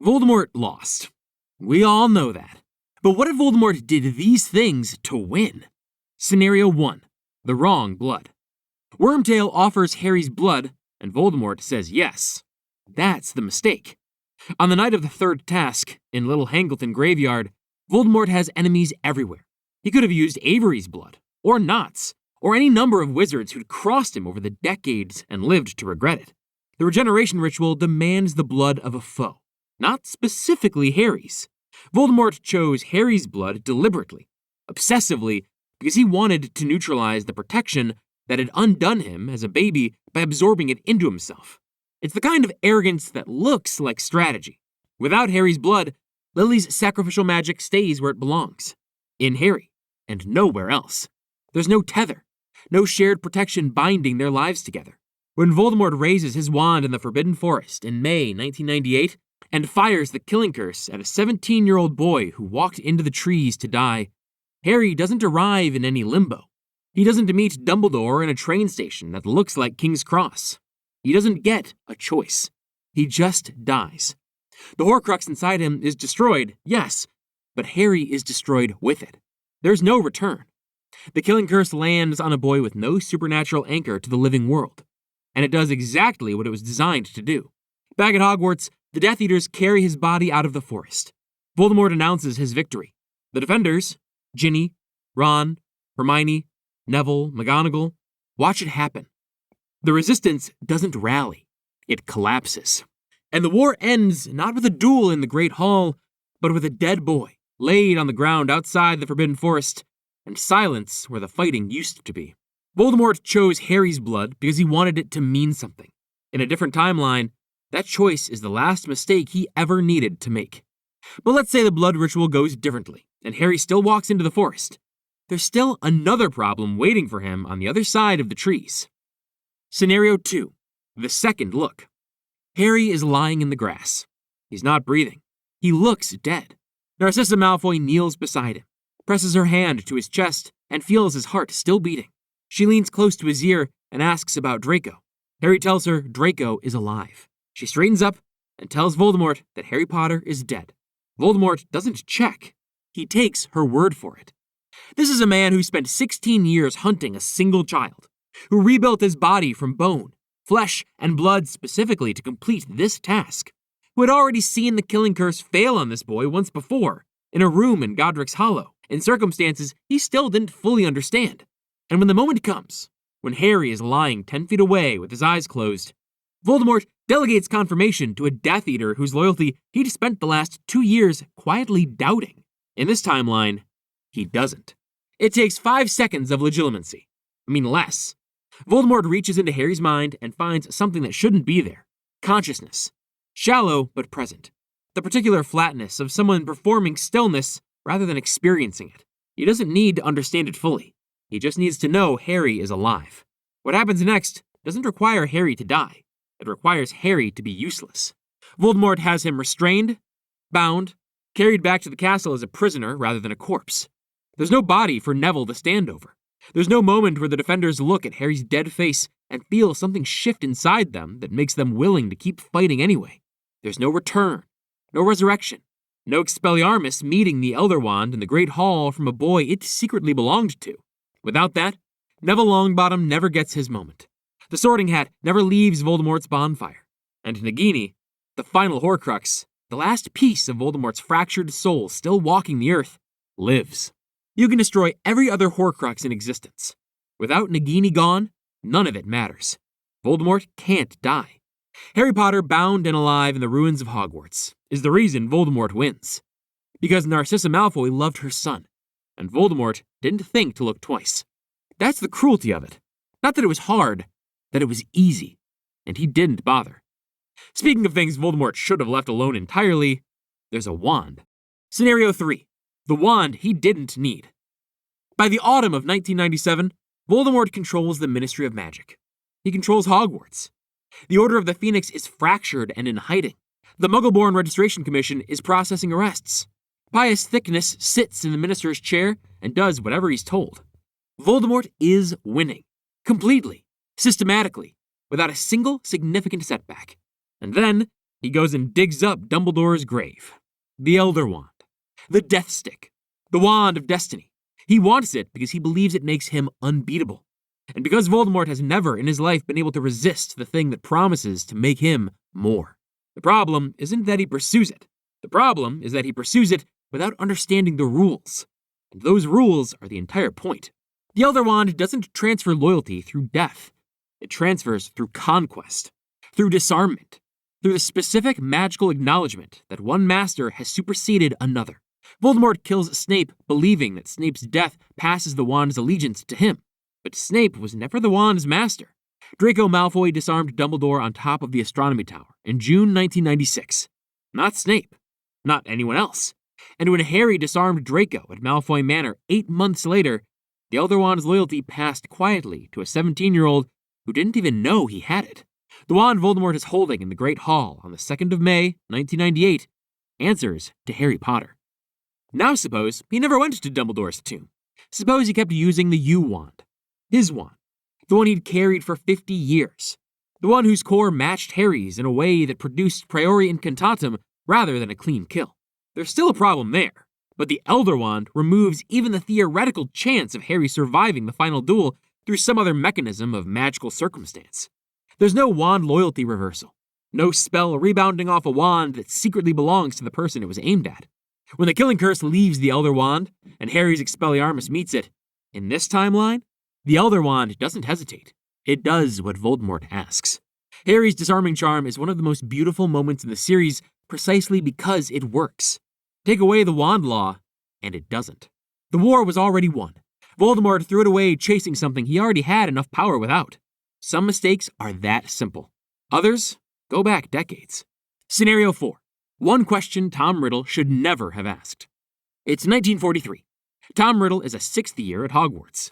Voldemort lost. We all know that. But what if Voldemort did these things to win? Scenario 1. The wrong blood. Wormtail offers Harry's blood, and Voldemort says yes. That's the mistake. On the night of the third task, in Little Hangleton Graveyard, Voldemort has enemies everywhere. He could have used Avery's blood, or Knott's, or any number of wizards who'd crossed him over the decades and lived to regret it. The regeneration ritual demands the blood of a foe, not specifically Harry's. Voldemort chose Harry's blood deliberately, obsessively, because he wanted to neutralize the protection that had undone him as a baby by absorbing it into himself. It's the kind of arrogance that looks like strategy. Without Harry's blood, Lily's sacrificial magic stays where it belongs, in Harry, and nowhere else. There's no tether, no shared protection binding their lives together. When Voldemort raises his wand in the Forbidden Forest in May 1998 and fires the killing curse at a 17-year-old boy who walked into the trees to die, Harry doesn't arrive in any limbo. He doesn't meet Dumbledore in a train station that looks like King's Cross. He doesn't get a choice. He just dies. The Horcrux inside him is destroyed, yes, but Harry is destroyed with it. There's no return. The killing curse lands on a boy with no supernatural anchor to the living world, and it does exactly what it was designed to do. Back at Hogwarts, the Death Eaters carry his body out of the forest. Voldemort announces his victory. The defenders, Ginny, Ron, Hermione, Neville, McGonagall, watch it happen. The resistance doesn't rally. It collapses. And the war ends not with a duel in the Great Hall, but with a dead boy laid on the ground outside the Forbidden Forest, and silence where the fighting used to be. Voldemort chose Harry's blood because he wanted it to mean something. In a different timeline, that choice is the last mistake he ever needed to make. But let's say the blood ritual goes differently, and Harry still walks into the forest. There's still another problem waiting for him on the other side of the trees. Scenario 2. The second look. Harry is lying in the grass. He's not breathing. He looks dead. Narcissa Malfoy kneels beside him, presses her hand to his chest, and feels his heart still beating. She leans close to his ear and asks about Draco. Harry tells her Draco is alive. She straightens up and tells Voldemort that Harry Potter is dead. Voldemort doesn't check. He takes her word for it. This is a man who spent 16 years hunting a single child, who rebuilt his body from bone, flesh, and blood specifically to complete this task, who had already seen the killing curse fail on this boy once before, in a room in Godric's Hollow, in circumstances he still didn't fully understand. And when the moment comes, when Harry is lying 10 feet away with his eyes closed, Voldemort delegates confirmation to a Death Eater whose loyalty he'd spent the last 2 years quietly doubting. In this timeline, he doesn't. It takes 5 seconds of legitimacy. Less. Voldemort reaches into Harry's mind and finds something that shouldn't be there. Consciousness. Shallow, but present. The particular flatness of someone performing stillness rather than experiencing it. He doesn't need to understand it fully. He just needs to know Harry is alive. What happens next doesn't require Harry to die. It requires Harry to be useless. Voldemort has him restrained, bound, carried back to the castle as a prisoner rather than a corpse. There's no body for Neville to stand over. There's no moment where the defenders look at Harry's dead face and feel something shift inside them that makes them willing to keep fighting anyway. There's no return, no resurrection, no Expelliarmus meeting the Elder Wand in the Great Hall from a boy it secretly belonged to. Without that, Neville Longbottom never gets his moment. The Sorting Hat never leaves Voldemort's bonfire. And Nagini, the final Horcrux, the last piece of Voldemort's fractured soul still walking the earth, lives. You can destroy every other Horcrux in existence. Without Nagini gone, none of it matters. Voldemort can't die. Harry Potter bound and alive in the ruins of Hogwarts is the reason Voldemort wins. Because Narcissa Malfoy loved her son, and Voldemort didn't think to look twice. That's the cruelty of it. Not that it was hard, that it was easy, and he didn't bother. Speaking of things Voldemort should have left alone entirely, there's a wand. Scenario 3. The wand he didn't need. By the autumn of 1997, Voldemort controls the Ministry of Magic. He controls Hogwarts. The Order of the Phoenix is fractured and in hiding. The Muggleborn Registration Commission is processing arrests. Pius Thickness sits in the minister's chair and does whatever he's told. Voldemort is winning. Completely. Systematically. Without a single significant setback. And then, He goes and digs up Dumbledore's grave. The Elder Wand. The Death Stick. The Wand of Destiny. He wants it because he believes it makes him unbeatable. And because Voldemort has never in his life been able to resist the thing that promises to make him more. The problem isn't that he pursues it. The problem is that he pursues it without understanding the rules. And those rules are the entire point. The Elder Wand doesn't transfer loyalty through death. It transfers through conquest, through disarmament, through the specific magical acknowledgement that one master has superseded another. Voldemort kills Snape believing that Snape's death passes the wand's allegiance to him. But Snape was never the wand's master. Draco Malfoy disarmed Dumbledore on top of the astronomy tower in June 1996. Not Snape. Not anyone else. And when Harry disarmed Draco at Malfoy Manor 8 months later, the Elder Wand's loyalty passed quietly to a 17-year-old who didn't even know he had it. The wand Voldemort is holding in the Great Hall on the 2nd of May, 1998, answers to Harry Potter. Now suppose he never went to Dumbledore's tomb. Suppose he kept using the U-Wand. His wand. The one he'd carried for 50 years. The one whose core matched Harry's in a way that produced priori incantatem rather than a clean kill. There's still a problem there, but the Elder Wand removes even the theoretical chance of Harry surviving the final duel through some other mechanism of magical circumstance. There's no wand loyalty reversal. No spell rebounding off a wand that secretly belongs to the person it was aimed at. When the killing curse leaves the Elder Wand, and Harry's Expelliarmus meets it, in this timeline, the Elder Wand doesn't hesitate. It does what Voldemort asks. Harry's disarming charm is one of the most beautiful moments in the series precisely because it works. Take away the wand law, and it doesn't. The war was already won. Voldemort threw it away chasing something he already had enough power without. Some mistakes are that simple. Others go back decades. Scenario 4. One question Tom Riddle should never have asked. It's 1943. Tom Riddle is a 6th year at Hogwarts.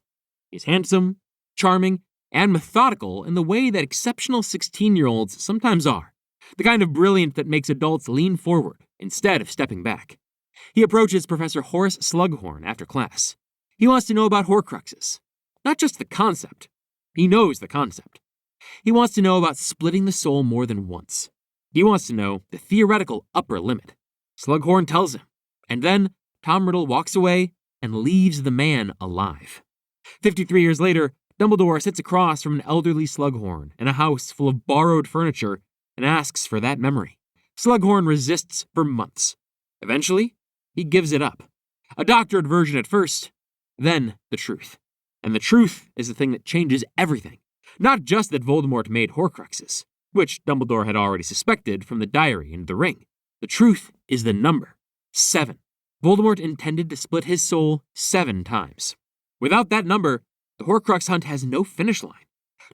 He's handsome, charming, and methodical in the way that exceptional 16-year-olds sometimes are. The kind of brilliant that makes adults lean forward instead of stepping back. He approaches Professor Horace Slughorn after class. He wants to know about horcruxes. Not just the concept. He knows the concept. He wants to know about splitting the soul more than once. He wants to know the theoretical upper limit. Slughorn tells him, and then Tom Riddle walks away and leaves the man alive. 53 years later, Dumbledore sits across from an elderly Slughorn in a house full of borrowed furniture and asks for that memory. Slughorn resists for months. Eventually, he gives it up. A doctored version at first, then the truth. And the truth is the thing that changes everything. Not just that Voldemort made Horcruxes, which Dumbledore had already suspected from the diary and the ring. The truth is the number 7. Voldemort intended to split his soul 7 times. Without that number, the Horcrux hunt has no finish line.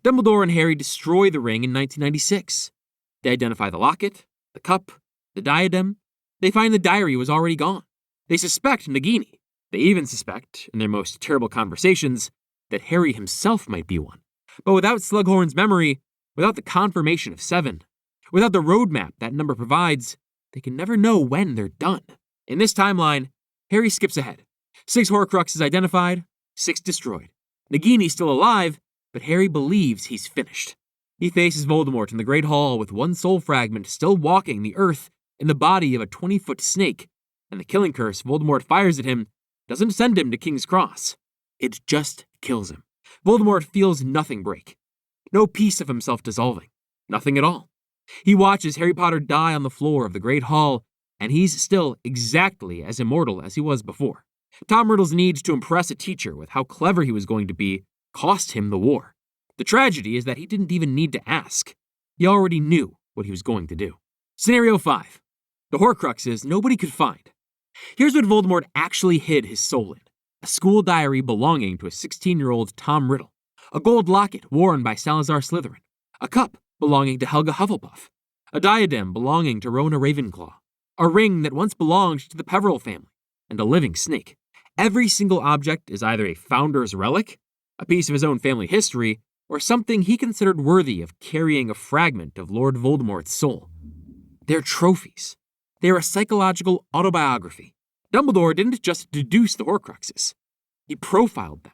Dumbledore and Harry destroy the ring in 1996. They identify the locket, the cup, the diadem. They find the diary was already gone. They suspect Nagini. They even suspect, in their most terrible conversations, that Harry himself might be one. But without Slughorn's memory, without the confirmation of 7, without the roadmap that number provides, they can never know when they're done. In this timeline, Harry skips ahead. 6 Horcruxes identified, 6 destroyed. Nagini's still alive, but Harry believes he's finished. He faces Voldemort in the Great Hall with one soul fragment still walking the earth in the body of a 20-foot snake, and the killing curse Voldemort fires at him doesn't send him to King's Cross. It just kills him. Voldemort feels nothing break. No piece of himself dissolving. Nothing at all. He watches Harry Potter die on the floor of the Great Hall, and he's still exactly as immortal as he was before. Tom Riddle's need to impress a teacher with how clever he was going to be cost him the war. The tragedy is that he didn't even need to ask. He already knew what he was going to do. Scenario 5. The Horcruxes nobody could find. Here's what Voldemort actually hid his soul in. A school diary belonging to a 16-year-old Tom Riddle. A gold locket worn by Salazar Slytherin. A cup belonging to Helga Hufflepuff. A diadem belonging to Rona Ravenclaw. A ring that once belonged to the Peverell family. And a living snake. Every single object is either a founder's relic, a piece of his own family history, or something he considered worthy of carrying a fragment of Lord Voldemort's soul. They're trophies. They're a psychological autobiography. Dumbledore didn't just deduce the Horcruxes. He profiled them.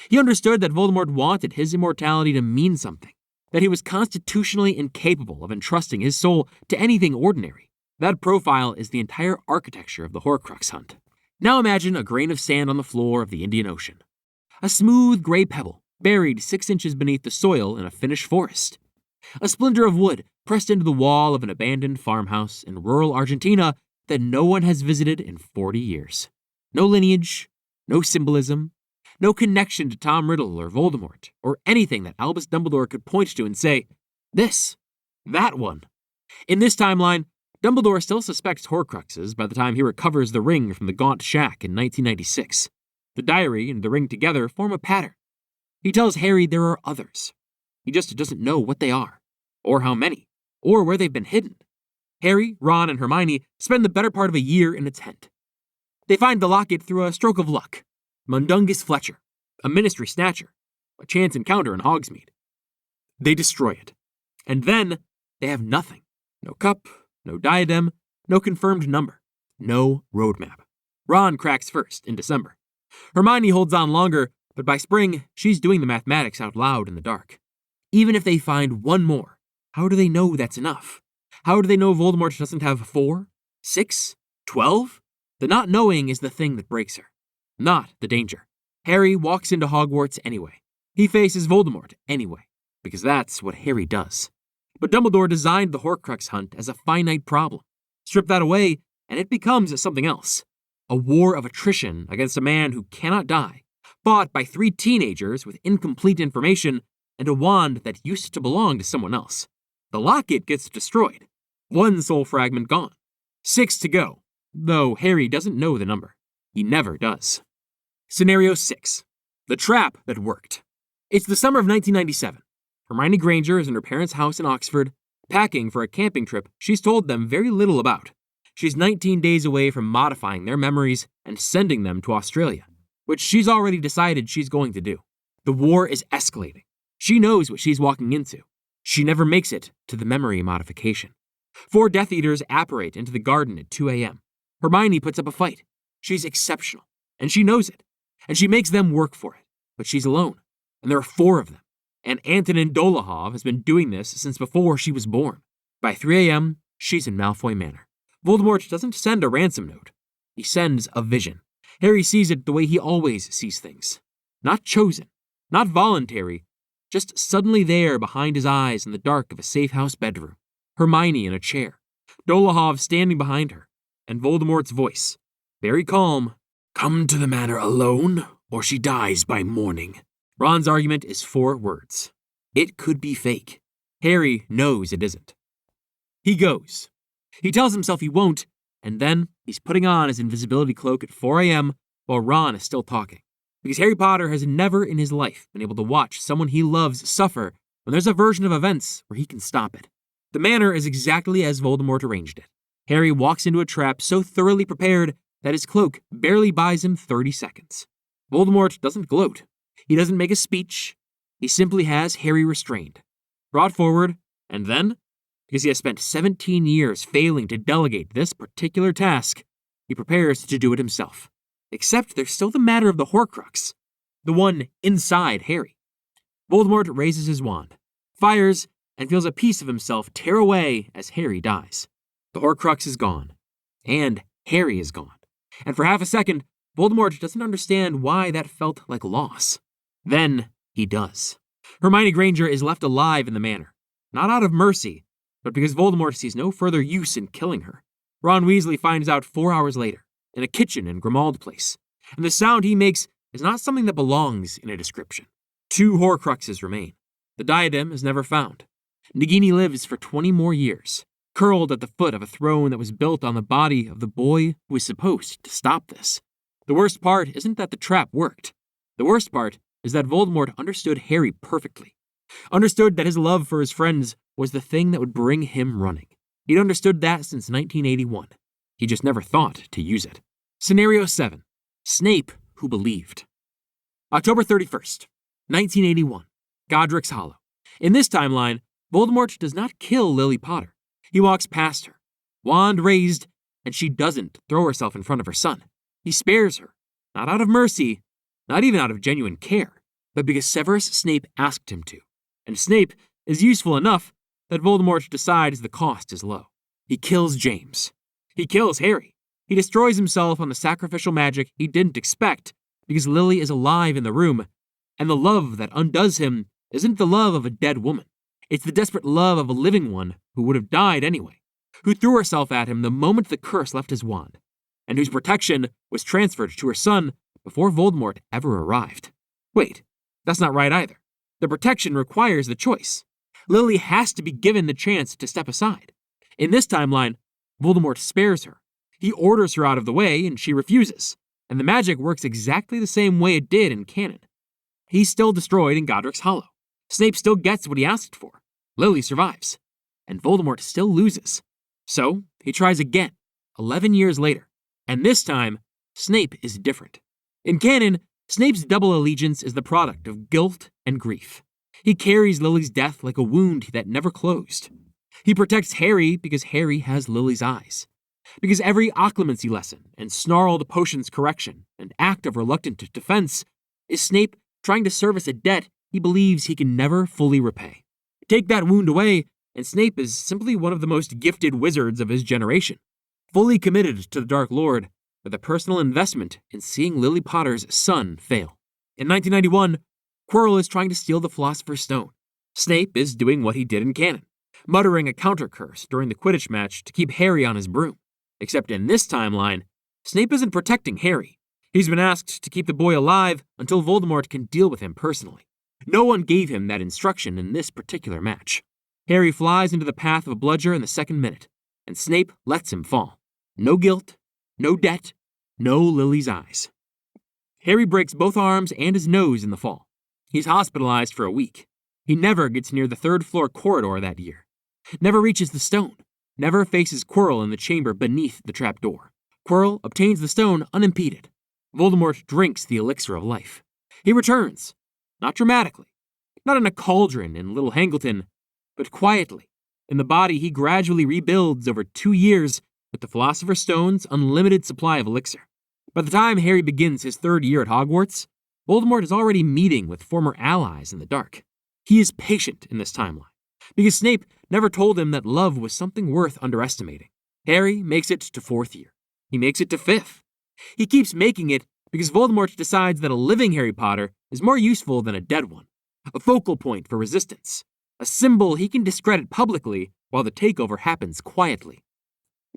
He understood that Voldemort wanted his immortality to mean something, that he was constitutionally incapable of entrusting his soul to anything ordinary. That profile is the entire architecture of the Horcrux hunt. Now imagine a grain of sand on the floor of the Indian Ocean. A smooth gray pebble buried 6 inches beneath the soil in a Finnish forest. A splinter of wood pressed into the wall of an abandoned farmhouse in rural Argentina that no one has visited in 40 years. No lineage, no symbolism, no connection to Tom Riddle or Voldemort, or anything that Albus Dumbledore could point to and say, this, that one. In this timeline, Dumbledore still suspects Horcruxes by the time he recovers the ring from the Gaunt Shack in 1996. The diary and the ring together form a pattern. He tells Harry there are others. He just doesn't know what they are, or how many, or where they've been hidden. Harry, Ron, and Hermione spend the better part of a year in a tent. They find the locket through a stroke of luck. Mundungus Fletcher, a ministry snatcher, a chance encounter in Hogsmeade. They destroy it. And then they have nothing. No cup, no diadem, no confirmed number, no roadmap. Ron cracks first in December. Hermione holds on longer, but by spring, she's doing the mathematics out loud in the dark. Even if they find one more, how do they know that's enough? How do they know Voldemort doesn't have 4, 6, 12? The not knowing is the thing that breaks her, not the danger. Harry walks into Hogwarts anyway. He faces Voldemort anyway, because that's what Harry does. But Dumbledore designed the Horcrux hunt as a finite problem. Strip that away, and it becomes something else. A war of attrition against a man who cannot die, fought by 3 teenagers with incomplete information and a wand that used to belong to someone else. The locket gets destroyed. 1 soul fragment gone. 6 to go, though Harry doesn't know the number. He never does. Scenario 6. The trap that worked. It's the summer of 1997. Hermione Granger is in her parents' house in Oxford, packing for a camping trip she's told them very little about. She's 19 days away from modifying their memories and sending them to Australia, which she's already decided she's going to do. The war is escalating. She knows what she's walking into. She never makes it to the memory modification. 4 Death Eaters apparate into the garden at 2 a.m. Hermione puts up a fight. She's exceptional, and she knows it. And she makes them work for it. But she's alone, and there are 4 of them. And Antonin Dolohov has been doing this since before she was born. By 3 a.m., she's in Malfoy Manor. Voldemort doesn't send a ransom note. He sends a vision. Harry sees it the way he always sees things. Not chosen, not voluntary, just suddenly there behind his eyes in the dark of a safe house bedroom. Hermione in a chair, Dolohov standing behind her, and Voldemort's voice, very calm, "Come to the manor alone, or she dies by morning." Ron's argument is 4 words. It could be fake. Harry knows it isn't. He goes. He tells himself he won't, and then he's putting on his invisibility cloak at 4 a.m. while Ron is still talking. Because Harry Potter has never in his life been able to watch someone he loves suffer when there's a version of events where he can stop it. The manor is exactly as Voldemort arranged it. Harry walks into a trap so thoroughly prepared that his cloak barely buys him 30 seconds. Voldemort doesn't gloat. He doesn't make a speech. He simply has Harry restrained, brought forward, and then, because he has spent 17 years failing to delegate this particular task, he prepares to do it himself. Except there's still the matter of the Horcrux, the one inside Harry. Voldemort raises his wand, fires, and feels a piece of himself tear away as Harry dies. The Horcrux is gone, and Harry is gone. And for half a second, Voldemort doesn't understand why that felt like loss. Then he does. Hermione Granger is left alive in the manor, not out of mercy, but because Voldemort sees no further use in killing her. Ron Weasley finds out 4 hours later, in a kitchen in Grimmauld Place, and the sound he makes is not something that belongs in a description. 2 Horcruxes remain. The diadem is never found. Nagini lives for 20 more years, curled at the foot of a throne that was built on the body of the boy who was supposed to stop this. The worst part isn't that the trap worked. The worst part is that Voldemort understood Harry perfectly. Understood that his love for his friends was the thing that would bring him running. He'd understood that since 1981. He just never thought to use it. Scenario 7. Snape Who Believed. October 31st, 1981. Godric's Hollow. In this timeline, Voldemort does not kill Lily Potter. He walks past her, wand raised, and she doesn't throw herself in front of her son. He spares her, not out of mercy, not even out of genuine care, but because Severus Snape asked him to. And Snape, is useful enough that Voldemort decides the cost is low. He kills James. He kills Harry. He destroys himself on the sacrificial magic he didn't expect because Lily is alive in the room, and the love that undoes him isn't the love of a dead woman. It's the desperate love of a living one who would have died anyway, who threw herself at him the moment the curse left his wand, and whose protection was transferred to her son before Voldemort ever arrived. Wait, that's not right either. The protection requires the choice. Lily has to be given the chance to step aside. In this timeline, Voldemort spares her. He orders her out of the way, and she refuses, and the magic works exactly the same way it did in canon. He's still destroyed in Godric's Hollow. Snape still gets what he asked for. Lily survives, and Voldemort still loses. So, he tries again, 11 years later, and this time, Snape is different. In canon, Snape's double allegiance is the product of guilt and grief. He carries Lily's death like a wound that never closed. He protects Harry because Harry has Lily's eyes. Because every occlumency lesson and snarled potions correction and act of reluctant defense is Snape trying to service a debt he believes he can never fully repay. Take that wound away, and Snape is simply one of the most gifted wizards of his generation, fully committed to the Dark Lord with a personal investment in seeing Lily Potter's son fail. In 1991, Quirrell is trying to steal the Philosopher's Stone. Snape is doing what he did in canon, muttering a counter curse during the Quidditch match to keep Harry on his broom. Except in this timeline, Snape isn't protecting Harry. He's been asked to keep the boy alive until Voldemort can deal with him personally. No one gave him that instruction in this particular match. Harry flies into the path of a bludger in the second minute, and Snape lets him fall. No guilt, no debt, no Lily's eyes. Harry breaks both arms and his nose in the fall. He's hospitalized for a week. He never gets near the third-floor corridor that year. Never reaches the stone. Never faces Quirrell in the chamber beneath the trapdoor. Quirrell obtains the stone unimpeded. Voldemort drinks the elixir of life. He returns. Not dramatically. Not in a cauldron in Little Hangleton, but quietly. In the body he gradually rebuilds over 2 years with the Philosopher's Stone's unlimited supply of elixir. By the time Harry begins his 3rd year at Hogwarts, Voldemort is already meeting with former allies in the dark. He is patient in this timeline, because Snape never told him that love was something worth underestimating. Harry makes it to 4th year. He makes it to 5th. He keeps making it because Voldemort decides that a living Harry Potter is more useful than a dead one, a focal point for resistance, a symbol he can discredit publicly while the takeover happens quietly.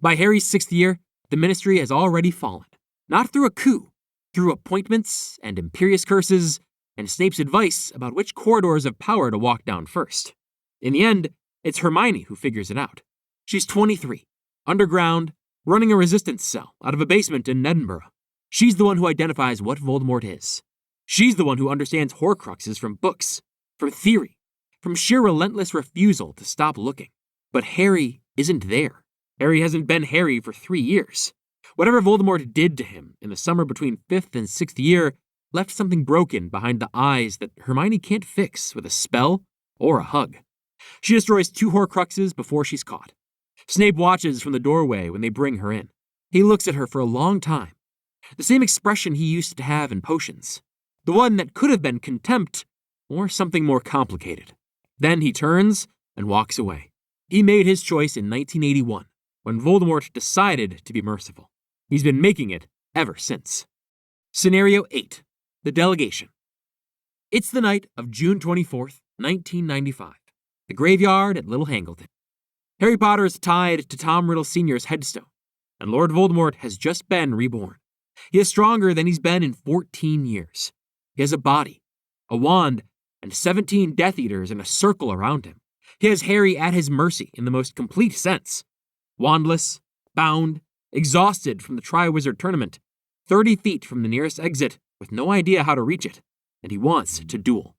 By Harry's 6th year, the Ministry has already fallen, not through a coup, through appointments and imperious curses and Snape's advice about which corridors of power to walk down first. In the end, it's Hermione who figures it out. She's 23, underground, running a resistance cell out of a basement in Edinburgh. She's the one who identifies what Voldemort is. She's the one who understands Horcruxes from books, from theory, from sheer relentless refusal to stop looking. But Harry isn't there. Harry hasn't been Harry for 3 years. Whatever Voldemort did to him in the summer between 5th and 6th year left something broken behind the eyes that Hermione can't fix with a spell or a hug. She destroys 2 Horcruxes before she's caught. Snape watches from the doorway when they bring her in. He looks at her for a long time. The same expression he used to have in potions. The one that could have been contempt or something more complicated. Then he turns and walks away. He made his choice in 1981, when Voldemort decided to be merciful. He's been making it ever since. Scenario 8. The Delegation. It's the night of June 24th, 1995. The graveyard at Little Hangleton. Harry Potter is tied to Tom Riddle Sr.'s headstone, and Lord Voldemort has just been reborn. He is stronger than he's been in 14 years. He has a body, a wand, and 17 Death Eaters in a circle around him. He has Harry at his mercy in the most complete sense. Wandless, bound, exhausted from the Triwizard tournament, 30 feet from the nearest exit with no idea how to reach it, and he wants to duel.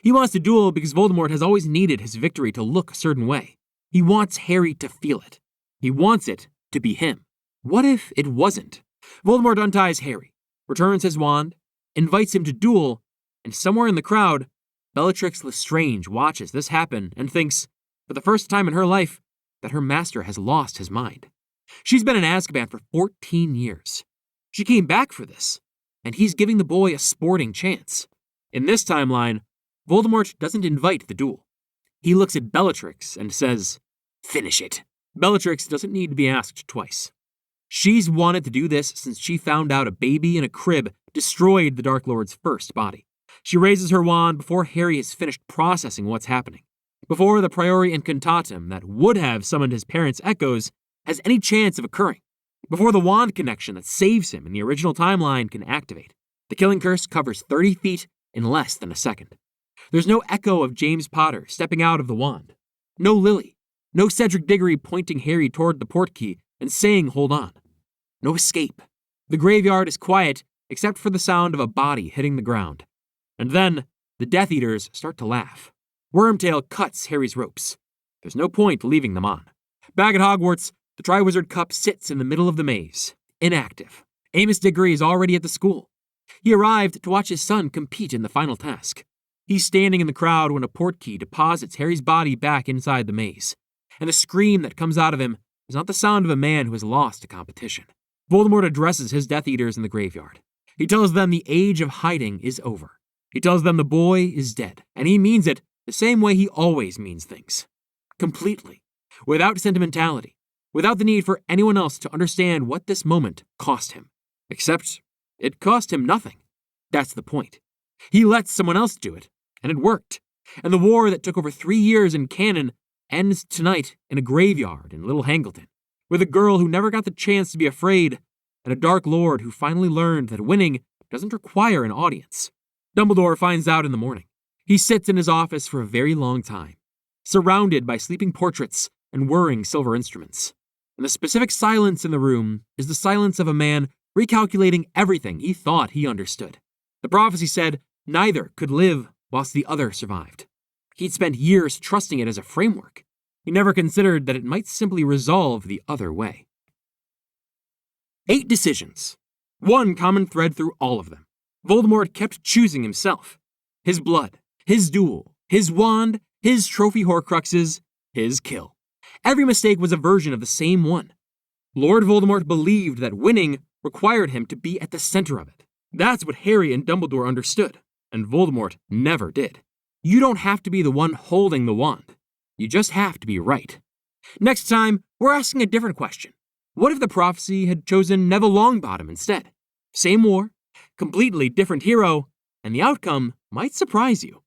He wants to duel because Voldemort has always needed his victory to look a certain way. He wants Harry to feel it. He wants it to be him. What if it wasn't? Voldemort unties Harry, returns his wand, invites him to duel, and somewhere in the crowd, Bellatrix Lestrange watches this happen and thinks, for the first time in her life, that her master has lost his mind. She's been in Azkaban for 14 years. She came back for this, and he's giving the boy a sporting chance. In this timeline, Voldemort doesn't invite the duel. He looks at Bellatrix and says, "Finish it." Bellatrix doesn't need to be asked twice. She's wanted to do this since she found out a baby in a crib destroyed the Dark Lord's first body. She raises her wand before Harry has finished processing what's happening, before the priori incantatem that would have summoned his parents' echoes has any chance of occurring, before the wand connection that saves him in the original timeline can activate. The killing curse covers 30 feet in less than a second. There's no echo of James Potter stepping out of the wand. No Lily. No Cedric Diggory pointing Harry toward the portkey and saying, "Hold on." No escape. The graveyard is quiet except for the sound of a body hitting the ground. And then the Death Eaters start to laugh. Wormtail cuts Harry's ropes. There's no point leaving them on. Back at Hogwarts, the Triwizard Cup sits in the middle of the maze, inactive. Amos Diggory is already at the school. He arrived to watch his son compete in the final task. He's standing in the crowd when a portkey deposits Harry's body back inside the maze. And the scream that comes out of him is not the sound of a man who has lost a competition. Voldemort addresses his Death Eaters in the graveyard. He tells them the age of hiding is over. He tells them the boy is dead, and he means it the same way he always means things. Completely. Without sentimentality. Without the need for anyone else to understand what this moment cost him. Except, it cost him nothing. That's the point. He lets someone else do it, and it worked. And the war that took over 3 years in canon ends tonight in a graveyard in Little Hangleton, with a girl who never got the chance to be afraid, and a Dark Lord who finally learned that winning doesn't require an audience. Dumbledore finds out in the morning. He sits in his office for a very long time, surrounded by sleeping portraits and whirring silver instruments. And the specific silence in the room is the silence of a man recalculating everything he thought he understood. The prophecy said neither could live whilst the other survived. He'd spent years trusting it as a framework. He never considered that it might simply resolve the other way. 8 decisions. One common thread through all of them. Voldemort kept choosing himself. His blood, his duel, his wand, his trophy Horcruxes, his kill. Every mistake was a version of the same one. Lord Voldemort believed that winning required him to be at the center of it. That's what Harry and Dumbledore understood, and Voldemort never did. You don't have to be the one holding the wand. You just have to be right. Next time, we're asking a different question. What if the prophecy had chosen Neville Longbottom instead? Same war, completely different hero, and the outcome might surprise you.